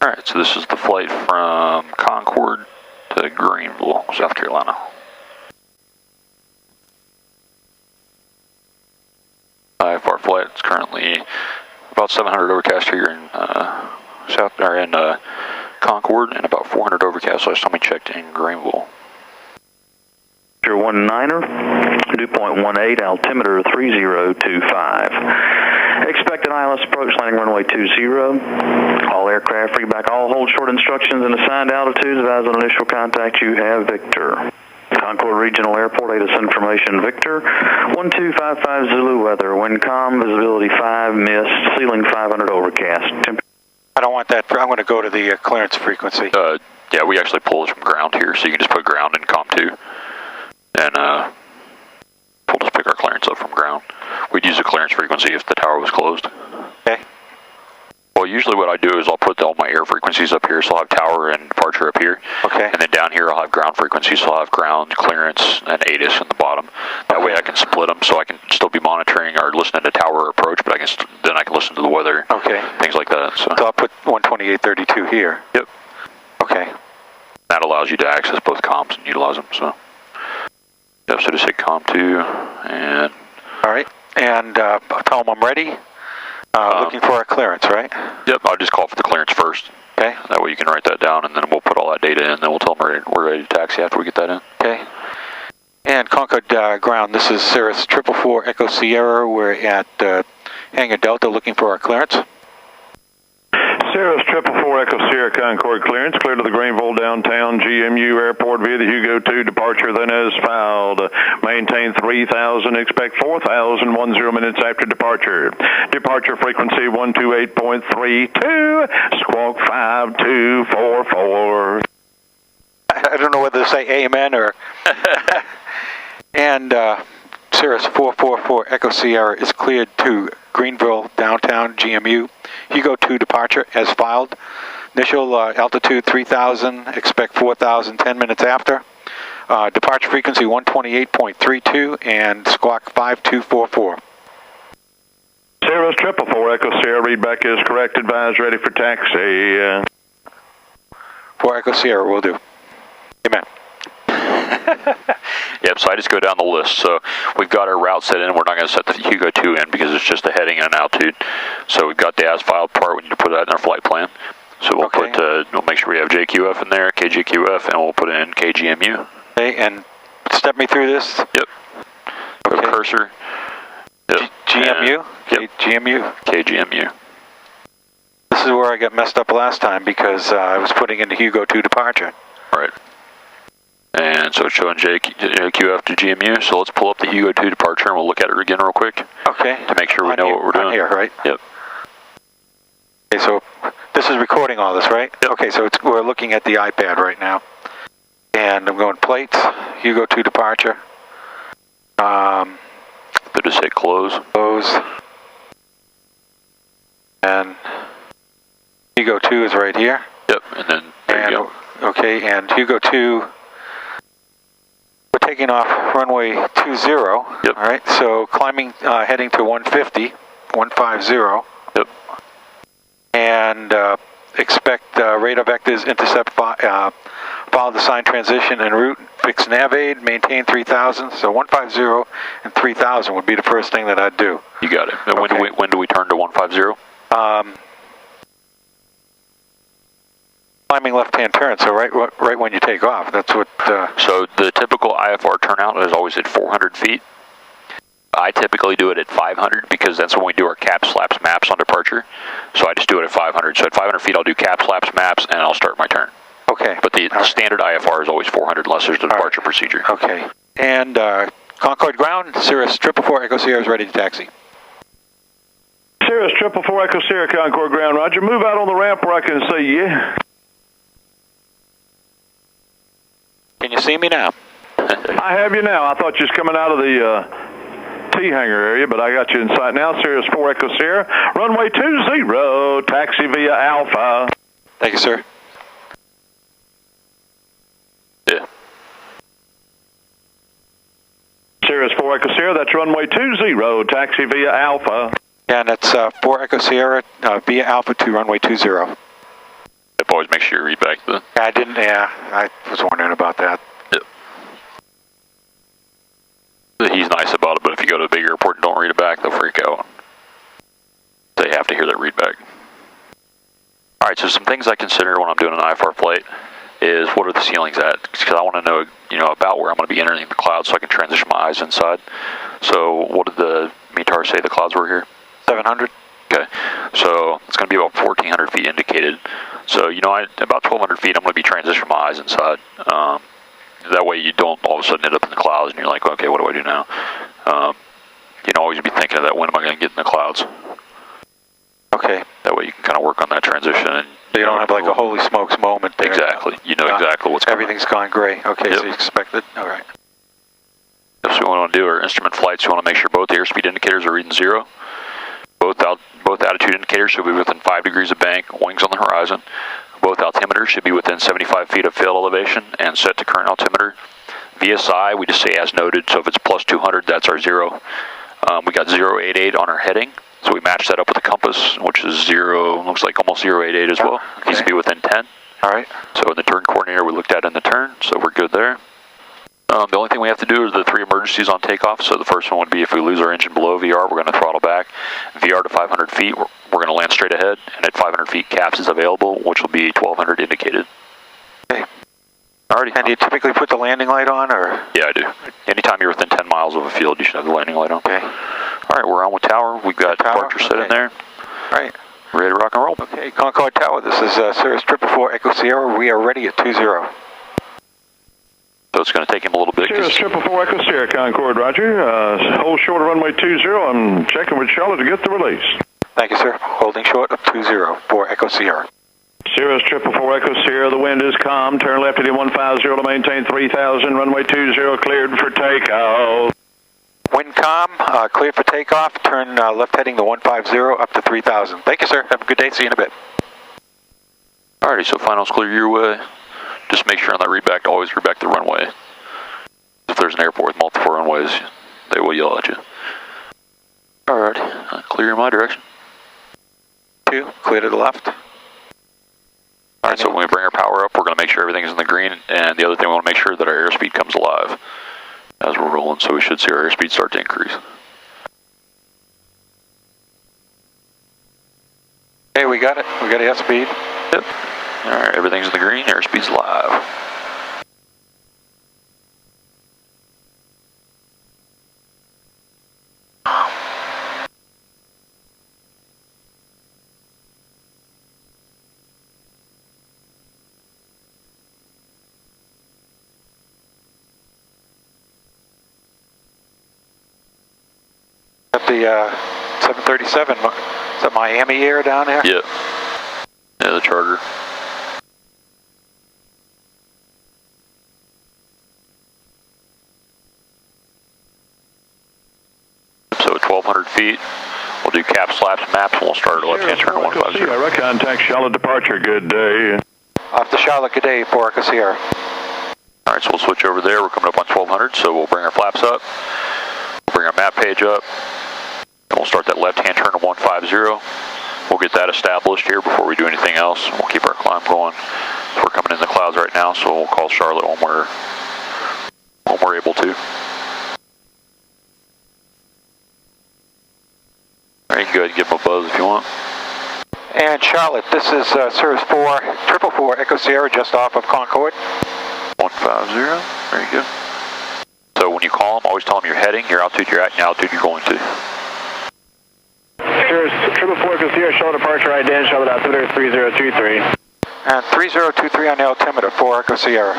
Alright, so this is the flight from Concord to Greenville, South Carolina. IFR flight is currently about 700 overcast here in Concord, and about 400 overcast last time we checked in Greenville. 19er, dew point 18, altimeter 3025. Expected ILS approach, landing runway 20. All aircraft reback, all hold short instructions and assigned altitudes. Advise on initial contact you have Victor. Concord Regional Airport, ATIS information, Victor. 1255 Zulu weather, wind calm, visibility 5, mist, ceiling 500 overcast. I don't want that, I'm going to go to the clearance frequency. Yeah, we actually pull it from ground here, so you can just put ground in COM 2. And we'll just pick our clearance up from ground. We'd use the clearance frequency if the tower was closed. Okay. Well, usually what I do is I'll put all my air frequencies up here, so I'll have tower and departure up here. Okay. And then down here I'll have ground frequencies, so I'll have ground, clearance, and ATIS in the bottom. That way I can split them, so I can still be monitoring or listening to tower approach, but then I can listen to the weather. Okay. Things like that. So I'll put 128.32 here. Yep. Okay. That allows you to access both comms and utilize them. So. Yep, so just hit COM 2 and... Alright, and tell them I'm ready. Looking for a clearance, right? Yep, I'll just call for the clearance first. Okay. That way you can write that down, and then we'll put all that data in, and then we'll tell them we're ready to taxi after we get that in. Okay. And Concord ground, this is Cirrus 444 Echo Sierra. We're at Hangar Delta looking for our clearance. Cirrus 444 Echo Sierra Concord clearance, clear to the Greenville downtown GMU airport via the Hugo 2 departure, then as filed. Maintain 3,000, expect 4,000, 10 minutes after departure. Departure frequency 128.32, squawk 5244. I don't know whether to say amen or... And Cirrus 444 Echo Sierra is cleared to Greenville downtown GMU. Hugo 2 departure as filed. Initial altitude 3,000, expect 4,000 10 minutes after. Departure frequency 128.32 and squawk 5244. Cirrus 444 Echo Sierra, readback is correct, advise ready for taxi. 4 Echo Sierra will do. Amen. Yep, so I just go down the list. So we've got our route set in. We're not going to set the Hugo 2 in because it's just a heading and an altitude. So we've got the as filed part. We need to put that in our flight plan. So we'll we'll make sure we have JQF in there, KJQF, and we'll put in KGMU. Okay, and step me through this. Yep. Put a cursor. Yep. GMU? Yep. GMU? KGMU. This is where I got messed up last time because I was putting in the Hugo 2 departure. Right. And so it's showing JQF to GMU, so let's pull up the Hugo 2 departure and we'll look at it again real quick. Okay. To make sure we know what we're doing. Here, right? Yep. Okay, so this is recording all this, right? Yep. Okay, so we're looking at the iPad right now. And I'm going plates, Hugo 2 departure. So just hit close. Close. And Hugo 2 is right here. Yep, and then there you go. Okay, and Hugo 2... taking off runway 20. Yep. All right, so climbing, heading to 150. Yep. And expect radar vectors, intercept, follow the sign transition en route, fix nav aid, maintain 3,000. So 150 and 3,000 would be the first thing that I'd do. You got it. And when do we turn to 150? Climbing left-hand turn, so right when you take off. That's what... So the typical IFR turnout is always at 400 feet. I typically do it at 500 because that's when we do our cap slaps maps on departure. So I just do it at 500. So at 500 feet I'll do cap slaps maps and I'll start my turn. Okay. But the standard IFR is always 400 unless there's a departure procedure. Okay. And Concord ground, Cirrus 444 Echo Sierra is ready to taxi. Cirrus 444 Echo Sierra Concord ground, roger. Move out on the ramp where I can see you. Can you see me now? I have you now. I thought you was coming out of the T-hangar area, but I got you in sight now. Cirrus 4 Echo Sierra, runway 20, taxi via Alpha. Thank you, sir. Yeah. Cirrus 4 Echo Sierra, that's runway 20, taxi via Alpha. Yeah, and that's 4 Echo Sierra via Alpha to runway 20. Yep, always make sure you read back the... I didn't, I was wondering about that. Yep. He's nice about it, but if you go to a big airport and don't read it back, they'll freak out. They have to hear that read back. Alright, so some things I consider when I'm doing an IFR flight is what are the ceilings at? Because I want to know, about where I'm going to be entering the clouds so I can transition my eyes inside. So what did the METAR say the clouds were here? 700. Okay, so it's going to be about 1,400 feet indicated. So, about 1,200 feet, I'm going to be transitioning my eyes inside. That way you don't all of a sudden end up in the clouds and you're like, okay, what do I do now? You can always be thinking of that, when am I going to get in the clouds? Okay. That way you can kind of work on that transition. And, so you don't have like a holy smokes moment there. Exactly. You know exactly what's going on. Everything's gone gray. Okay, yep. So you expect it? All right. So what we want to do are instrument flights. We want to make sure both the airspeed indicators are reading 0. Both attitude indicators should be within 5 degrees of bank, wings on the horizon. Both altimeters should be within 75 feet of fail elevation and set to current altimeter. VSI, we just say as noted, so if it's plus 200, that's our 0. We got 088 on our heading, so we match that up with the compass, which is 0, looks like almost 088 as well. Okay. Needs to be within 10. All right. So in the turn coordinator, we looked at in the turn, so we're good there. The only thing we have to do is the 3 emergencies on takeoff. So the first one would be if we lose our engine below VR, we're going to throttle back. VR to 500 feet, we're going to land straight ahead, and at 500 feet, CAPS is available, which will be 1,200 indicated. Okay. Alrighty. And do you typically put the landing light on, or? Yeah, I do. Anytime you're within 10 miles of a field, you should have the landing light on. Okay. Alright, we're on with tower. We've got departure set in there. Alright. Ready to rock and roll. Okay, Concord Tower, this is Cirrus 444 Echo Sierra. We are ready at 20. So it's going to take him a little bit. Cirrus 444 Echo Sierra, Concord, roger. Hold short of runway 20. I'm checking with Charlotte to get the release. Thank you, sir. Holding short of 20 for Echo Sierra. Cirrus 444 Echo Sierra, the wind is calm. Turn left at 150 to maintain 3,000. Runway 20 cleared for takeoff. Wind calm, clear for takeoff. Turn left heading to 150 up to 3,000. Thank you, sir. Have a good day. See you in a bit. Alrighty, so finals clear your way. Just make sure on that read back to always read back the runway. If there's an airport with multiple runways, they will yell at you. Alrighty, clear in my direction. 2, clear to the left. Alright, so when we bring our power up, we're going to make sure everything's in the green, and the other thing we want to make sure that our airspeed comes alive as we're rolling, so we should see our airspeed start to increase. Okay, we got it. We got airspeed. Yep. Alright, everything's in the green, airspeed's live. At the 737, is that Miami Air down there? Yep. Yeah, the charter. So at 1,200 feet, we'll do cap slaps, maps, and we'll start at left-hand turn 150. Sierra, contact Charlotte departure, good day. Off the Charlotte, good day, for Echo Sierra. Alright, so we'll switch over there. We're coming up on 1,200, so we'll bring our flaps up, bring our map page up, and we'll start that left-hand turn to 150. We'll get that established here before we do anything else. We'll keep our climb going. So we're coming in the clouds right now, so we'll call Charlotte when we're able to. Alright, you can go ahead and give them a buzz if you want. And Charlotte, this is Cirrus 444 Echo Sierra, just off of Concord. 150, very good. So when you call them, always tell them your heading, your altitude you're at, and the altitude you're going to. Cirrus 444 Echo Sierra, Charlotte departure identity, Charlotte altimeter 3023. And 3023 on the altimeter for Echo Sierra.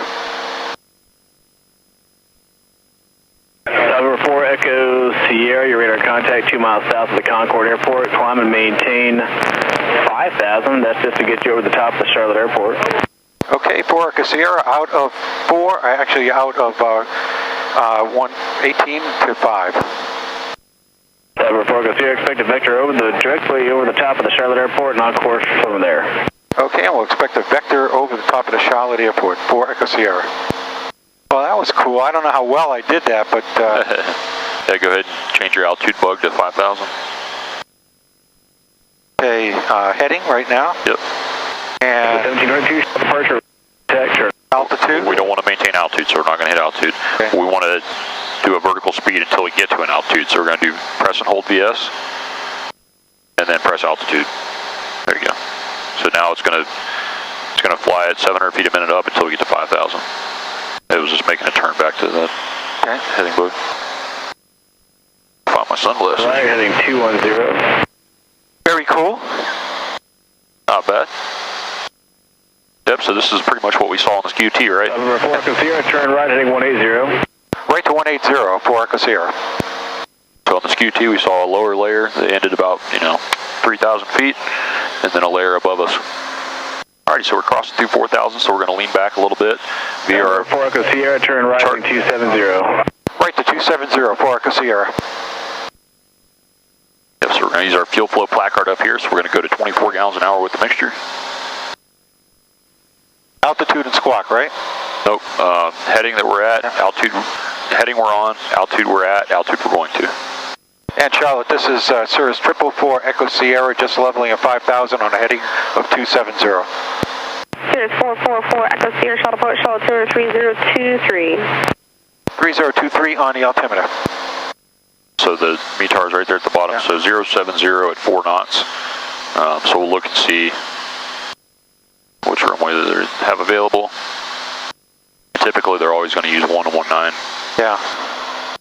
Number 4 Echo Sierra, your radar contact 2 miles south of the Concord Airport. Climb and maintain 5,000. That's just to get you over the top of the Charlotte Airport. Okay, for Echo Sierra, out of 4, actually out of 118 to 5. Number 4 Echo Sierra, expect a vector directly over the top of the Charlotte Airport and on course from there. Okay, and we'll expect a vector over the top of the Charlotte Airport for Echo Sierra. Well, that was cool. I don't know how well I did that, but... Yeah, go ahead and change your altitude bug to 5,000. Okay, heading right now. Yep. And 1702 departure. altitude? We don't want to maintain altitude, so we're not going to hit altitude. Okay. We want to do a vertical speed until we get to an altitude. So we're going to do press and hold VS, and then press altitude. There you go. So now it's going to fly at 700 feet a minute up until we get to 5,000. It was just making a turn back to the heading book. Find my sunglasses. Right, heading 210. Very cool. Not bad. Yep, so this is pretty much what we saw on this QT, right? Number 4 Echo Sierra, turn right, heading 180. Right to 180 for Echo Sierra. So on this QT, we saw a lower layer that ended about, 3,000 feet, and then a layer above us. Alrighty, so we're crossing through 4,000, so we're going to lean back a little bit via our 4 Echo Sierra, turn right, heading 270. Right to 270 for Echo Sierra. Yep, so we're going to use our fuel flow placard up here, so we're going to go to 24 gallons an hour with the mixture. Altitude and squawk, right? Nope, heading that we're at, altitude, heading we're on, altitude we're at, altitude we're going to. And Charlotte, this is Cirrus 444 Echo Sierra, just leveling at 5,000 on a heading of 270. Cirrus 444 Echo Sierra, shuttle approach, shuttle tour 3023. 3023 on the altimeter. So the METAR is right there at the bottom, so 070 at 4 knots. So we'll look and see which runway they have available. Typically, they're always going to use 1 and 19. Yeah.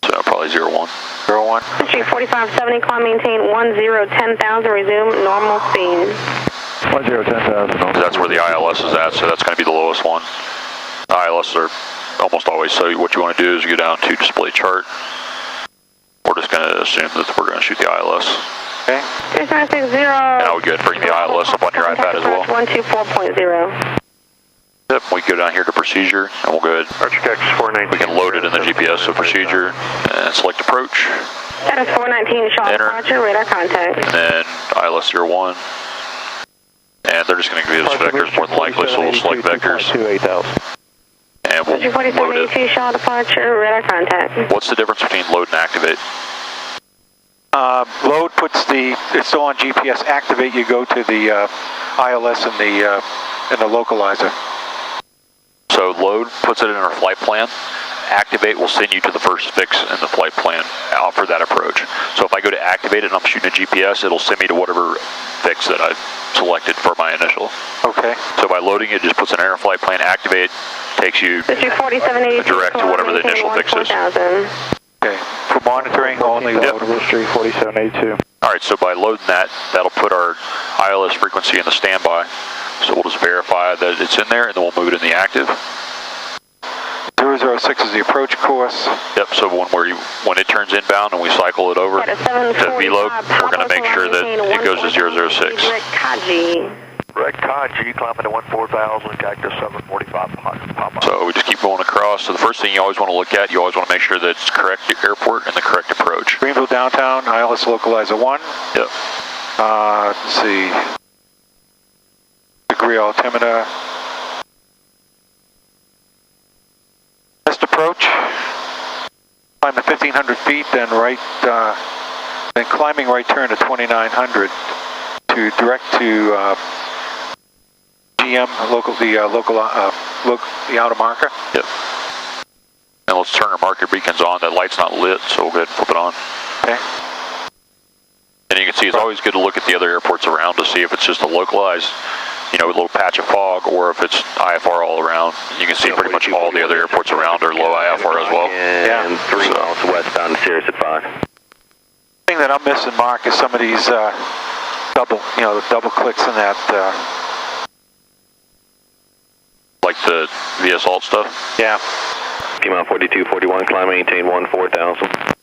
So probably 01. 01. Entry 4570, climb, maintain 1010,000, resume normal speed. 1010,000. That's where the ILS is at, so that's going to be the lowest one. The ILS are almost always, so what you want to do is you go down to display chart. We're just going to assume that we're going to shoot the ILS. Okay. 3960. And I would go ahead and bring the ILS up on your iPad as well. 124.0. Yep, we can go down here to procedure, and we'll go ahead. We can load it in the GPS, so procedure, and select approach. Status 419, shot departure, radar contact. And then ILS 01. And they're just going to give us vectors more than likely, so we'll select vectors. And we'll load it. Shot departure, radar contact. What's the difference between load and activate? Load puts it's still on GPS. Activate, you go to the ILS and the localizer. So load puts it in our flight plan. Activate will send you to the first fix in the flight plan for that approach. So if I go to activate it and I'm shooting a GPS, it'll send me to whatever fix that I've selected for my initial. Okay. So by loading it, just puts an air flight plan. Activate takes you direct to whatever the initial fix is. Okay. For monitoring, only load history 4782. All right, so by loading that, that'll put our ILS frequency in the standby. So we'll just verify that it's in there, and then we'll move it in the active. 006 is the approach course. Yep, so when it turns inbound and we cycle it over to VLOG, we're going to make sure that it goes to 006. Direct Kaji, climbing to 14,000, cactus 745. So we just keep going across. So the first thing you always want to look at, you always want to make sure that it's correct airport and the correct approach. Greenville downtown, ILS localizer 1. Yep. Let's see. Degree altimeter. Best approach. Climb to 1,500 feet, then then climbing right turn to 2,900 to direct to GM the outer marker. Yep. And let's turn our marker beacons on. That light's not lit, so we'll go ahead and flip it on. Okay. And you can see it's always good to look at the other airports around to see if it's just a localized, a little patch of fog, or if it's IFR all around. You can see pretty much all the other airports around are low IFR as well. And 3 miles westbound to Sirius at 5. The thing that I'm missing, Mark, is some of these the double clicks in that. Like the VS Alt stuff? Yeah. T-mile 4241, climb, maintain 14,000.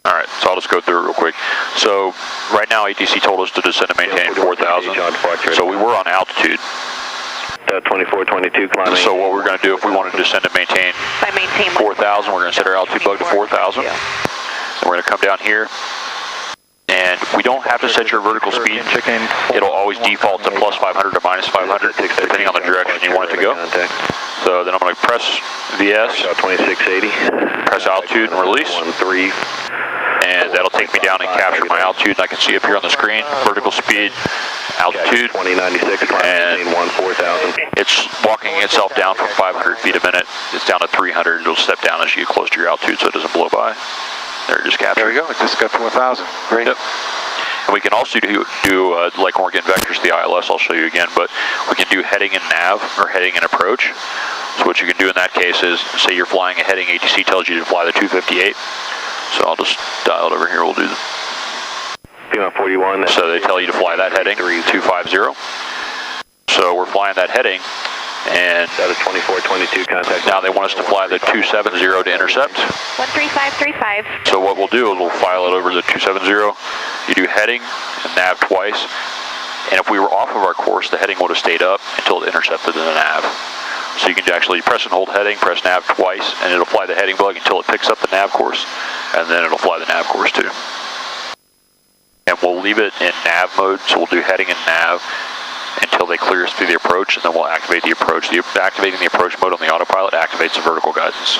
Alright, so I'll just go through it real quick. So, right now ATC told us to descend and maintain 4,000. So we were on altitude. 2422, climb. So what we're going to do if we wanted to descend and maintain 4,000, we're going to set our altitude bug to 4,000. And we're going to come down here. And we don't have to set your vertical speed. It'll always default to plus 500 or minus 500, depending on the direction you want it to go. So then I'm going to press VS, 2680, press altitude and release. And and that'll take me down and capture my altitude. And I can see up here on the screen, vertical speed, altitude, 2096, and 4,000. it's walking itself down from 500 feet a minute. It's down to 300. It'll step down as you get close to your altitude so it doesn't blow by. There, it just captured. There we go. It just got 4,000. Great. Yep. And we can also do like when we're getting vectors to the ILS, I'll show you again, but we can do heading and nav, or heading and approach. So what you can do in that case is, say you're flying a heading, ATC tells you to fly the 258. So I'll just dial it over here, we'll do the... P141. So they tell you to fly that heading, 250. So we're flying that heading, and... That is 2422 contact. Now they want us to fly the 270 to intercept. 13535. So what we'll do is we'll file it over the 270. You do heading and nav twice, and if we were off of our course, the heading would have stayed up until it intercepted in the nav. So you can actually press and hold heading, press nav twice, and it'll fly the heading bug until it picks up the nav course, and then it'll fly the nav course too. And we'll leave it in nav mode, so we'll do heading and nav until they clear us through the approach, and then we'll activate the approach. Activating the approach mode on the autopilot activates the vertical guidance.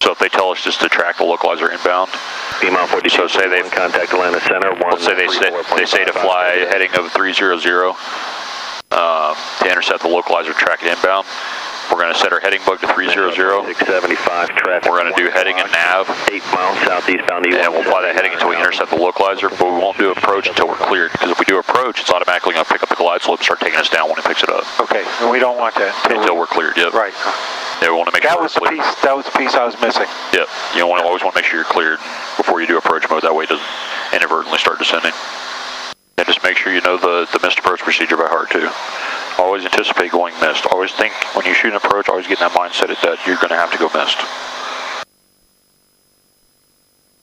So if they tell us just to track the localizer inbound, so say they contact Atlanta Center. Let's say they say to fly a heading of 300 to intercept the localizer, track it inbound. We're going to set our heading bug to 300. 675 traffic. We're going to do heading and nav. 8 miles southeastbound. And we'll fly that heading until we intercept the localizer, but we won't do approach until we're cleared, because if we do approach, it's automatically going to pick up the glide slope and start taking us down when it picks it up. Okay, and we don't want that until we're cleared. Yep. Right. Yeah, we want to make sure that was the piece. That was the piece I was missing. Yep. You always want to make sure you're cleared before you do approach mode. That way it doesn't inadvertently start descending. And just make sure you know the missed approach procedure by heart too. Always anticipate going missed. Always think when you shoot an approach, always get in that mindset that you're going to have to go missed.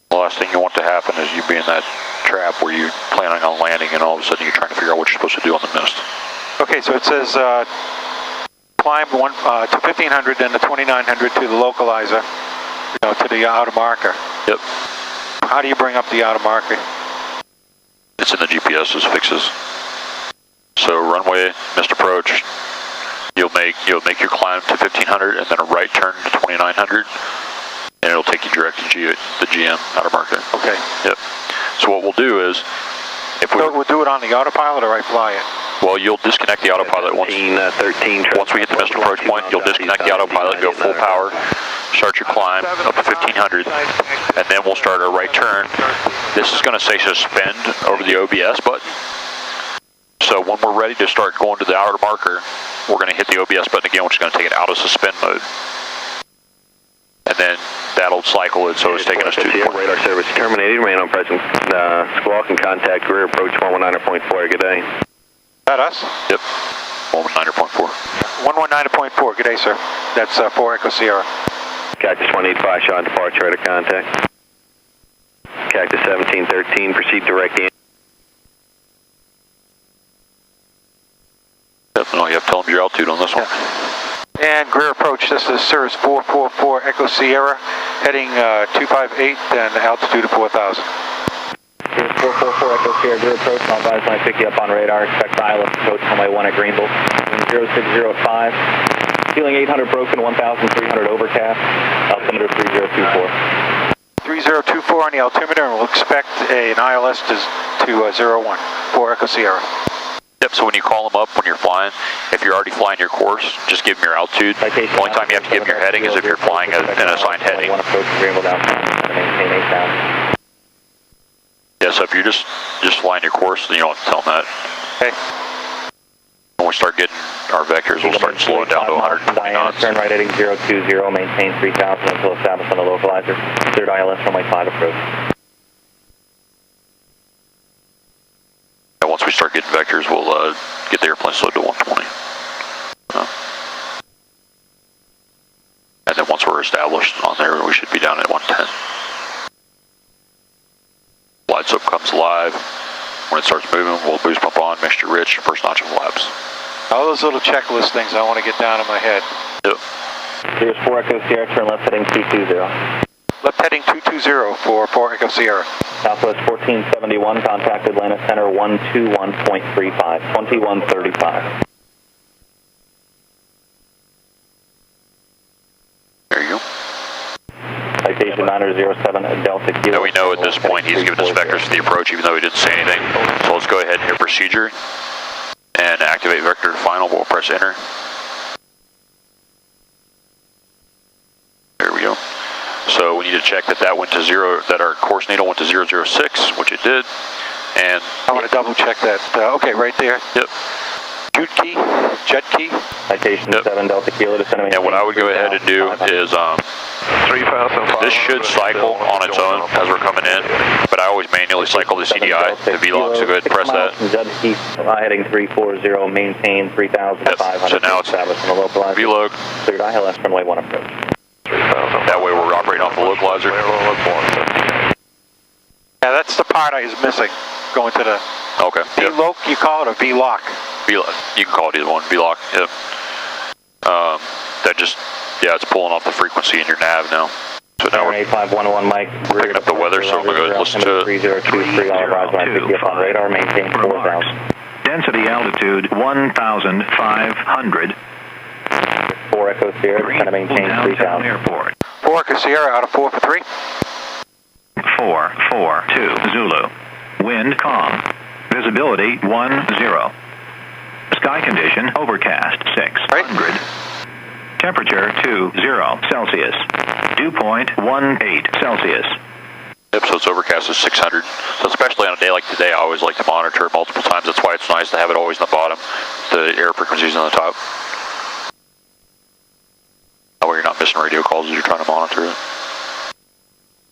The last thing you want to happen is you be in that trap where you're planning on landing and all of a sudden you're trying to figure out what you're supposed to do on the mist. Okay, so it says climb to 1500 and the 2900 to the localizer, to the outer marker. Yep. How do you bring up the outer marker? It's in the GPS's fixes. So runway, missed approach, you'll make your climb to 1500 and then a right turn to 2900, and it'll take you direct to the GM outer marker. Okay. Yep. So what we'll do is, we'll do it on the autopilot, or I fly it? Well, you'll disconnect the autopilot once we hit the missed approach point. You'll disconnect the autopilot, go full power, start your climb up to 1500, and then we'll start our right turn. This is going to say suspend over the OBS button. So when we're ready to start going to the outer marker, we're going to hit the OBS button again, which is going to take it out of suspend mode. And then that'll cycle it, so it's taking us to... Radar service terminated, ran on present squawk and contact rear approach 119.4, good day. That us? Yep, 119.4. 119.4, good day, sir. That's 4 Echo Sierra. Cactus 185, shot departure at a contact. Cactus 1713, proceed direct in. Definitely, you have to tell them your altitude on this one. And rear approach, this is Cirrus 444 Echo Sierra, heading 258 and altitude of 4,000. Cirrus 444 Echo Sierra, rear approach, I'll advise when I pick you up on radar, expect ILS approach runway 1 at Greenville, 0605, feeling 800 broken, 1,300 overcast, altimeter 3024. 3024 on the altimeter, and we'll expect an ILS to 01 for Echo Sierra. Yep, so when you call them up when you're flying, if you're already flying your course, just give them your altitude. The only time you have to give them your heading is if you're flying an assigned heading. Yeah, so if you're just flying your course, then you don't have to tell them that. Okay. When we start getting our vectors, we'll start slowing down to 120 knots. Turn right heading 020, maintain 3000 until established on the localizer. Cleared ILS runway 5 approach. And once we start getting vectors, we'll get the airplane slowed to 120. And then once we're established on there, we should be down at 110. Glide slope comes live. When it starts moving, we'll boost pump on, mixture rich, first notch of flaps. All those little checklist things I want to get down in my head. Yep. Here's 4 Echo Sierra, turn left heading 220. Left heading 220 for 4 Echo Sierra. Southwest 1471, contact Atlanta Center 121.35, 2135. There you go. Citation 907 Delta Kilo. Now we know at this point he's given us vectors for the approach even though he didn't say anything. So let's go ahead and hit procedure and activate vector to final. We'll press enter. There we go. So we need to check that that went to 0, that our course needle went to 006, which it did. And I want to double check that. Okay, right there. Yep. Jet key. Citation 7 Delta Kilo. And what I would go ahead and do is, this should cycle on its own as we're coming in, but I always manually cycle the CDI, the V-log, so go ahead and press that. Heading 340, maintain 3,500. Yep. So now it's V-log. Cleared ILS runway 1 approach. That way we're operating off the localizer. Yeah, that's the part I was missing, going to the Okay. V-loc, you call it, or V-lock? V-lock. You can call it either one. V-lock. Yep. That just, yeah, it's pulling off the frequency in your nav now. So now we're 8511 Mike. picking up the weather, so I'm going to go ahead and listen to it. 3023, all rise when I pick you up on radar, maintain 4,000. Density altitude 1,500. 4 Echo Sierra, going to maintain 3,000. Airport. 4 Echo Sierra out of 4 for 3. 442 Zulu. Wind calm. Visibility 10. Sky condition overcast 600. Temperature 20 Celsius. Dew point 18 Celsius. Yep, so it's overcast at 600. So especially on a day like today, I always like to monitor it multiple times. That's why it's nice to have it always in the bottom. The air frequencies on the top. That way you're not missing radio calls as you're trying to monitor it.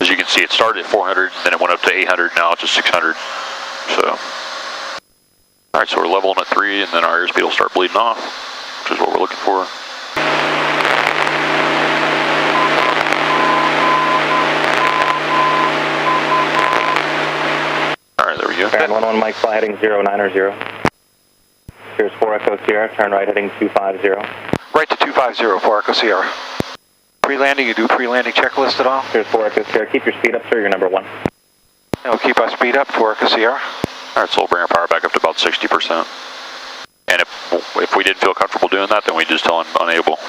As you can see, it started at 400, then it went up to 800, now it's at 600. So, alright, so we're leveling at 3, and then our airspeed will start bleeding off, which is what we're looking for. Alright, there we go. Baron 11 Mike, fly heading 090. Here's 4 Echo Sierra, turn right heading 250. Right to 250, 4 Echo Sierra. Pre-landing, you do pre-landing checklist at all? Here's 4 Echo Sierra, keep your speed up, sir, you're number 1. We'll keep our speed up, 4 Echo Sierra. Alright, so we'll bring our power back up to about 60%. And if we didn't feel comfortable doing that, then we just tell him unable.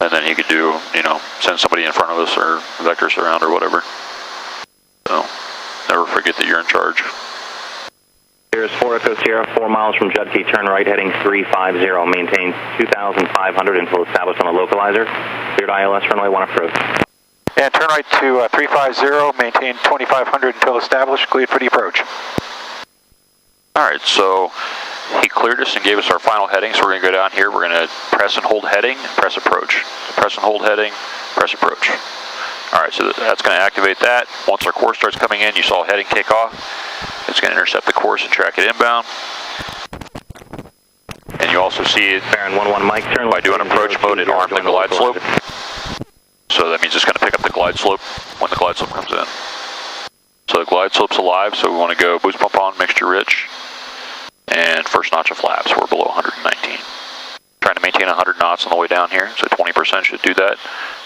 And then he could do, you know, send somebody in front of us or vectors around or whatever. So, never forget that you're in charge. Here's 4 Echo Sierra, 4 miles from Judkey, turn right heading 350, maintain 2,500 until established on the localizer. Cleared ILS runway 1 approach. And turn right to 350, maintain 2,500 until established, cleared for the approach. Alright, so he cleared us and gave us our final heading, so we're going to go down here, we're going to press and hold heading, press approach. Press and hold heading, press approach. Alright, so that's going to activate that. Once our course starts coming in, you saw heading kick off. It's going to intercept the course and track it inbound. And you also see it Baron 11 Mike, turn by doing approach mode, it armed the glide slope. So that means it's going to pick up the glide slope when the glide slope comes in. So the glide slope's alive, so we want to go boost pump on, mixture rich, and first notch of flaps. We're below 119. Trying to maintain 100 knots on the way down here, so 20% should do that.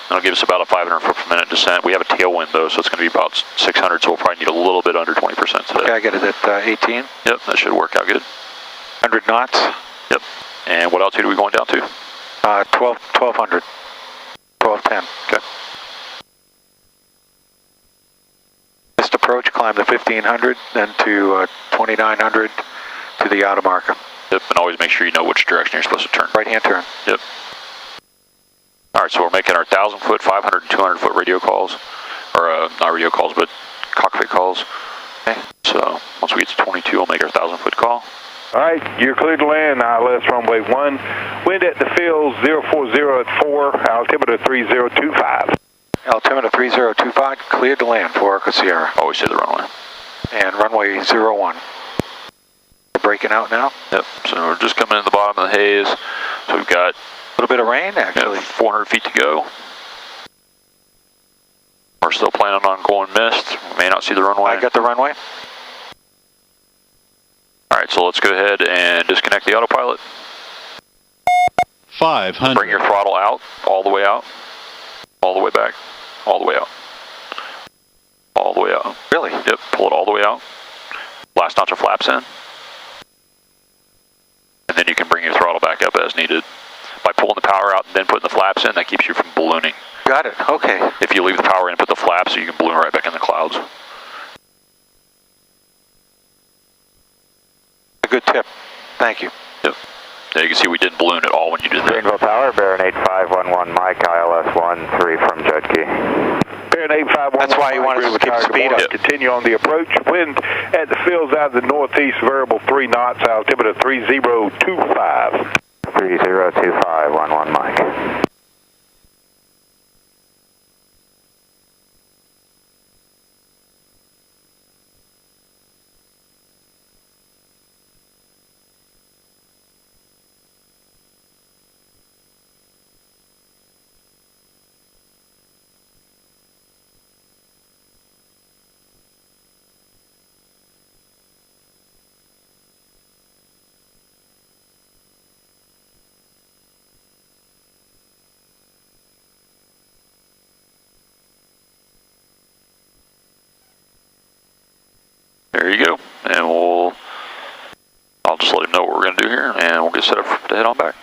That'll give us about a 500 foot per minute descent. We have a tailwind though, so it's going to be about 600, so we'll probably need a little bit under 20% today. Okay, I get it at 18. Yep, that should work out good. 100 knots. Yep. And what altitude are we going down to? 1200. 1210. Okay. Missed approach, climb the 1500, then to 2900 to the outer marker. Yep, and always make sure you know which direction you're supposed to turn. Right hand turn. Yep. Alright, so we're making our 1,000 foot, 500 and 200 foot radio calls. Or, not radio calls, but cockpit calls. Okay, so once we get to 22, we'll make our 1,000 foot call. Alright, you're cleared to land, ILS runway 1. Wind at the field 040 at 4, altimeter 3025. Altimeter 3025, cleared to land, 4 Echo Sierra. Always say the runway. And runway 01. We're breaking out now? Yep, so we're just coming in the bottom of the haze. So we've got a little bit of rain, actually. Yep, 400 feet to go. We're still planning on going mist. We may not see the runway. I got the runway. Alright, so let's go ahead and disconnect the autopilot. 500. Bring your throttle out, all the way out, all the way back, all the way out. All the way out. Really? Yep, pull it all the way out. Last notch of flaps in. And then you can bring your throttle back up as needed. By pulling the power out and then putting the flaps in, that keeps you from ballooning. Got it, okay. If you leave the power in and put the flaps, you can balloon right back in the clouds. A good tip. Thank you. Yep. Now you can see we didn't balloon at all when you did that. Greenville Tower, Baron 8511 Mike, ILS 13 from Jet Key. Baron 8511. That's why you want us to keep the speed up. Continue on the approach. Wind at the fields out of the northeast, variable 3 knots, altimeter 3025. 3025, 11 Mike. There you go, and I'll just let him know what we're going to do here, and we'll get set up to head on back.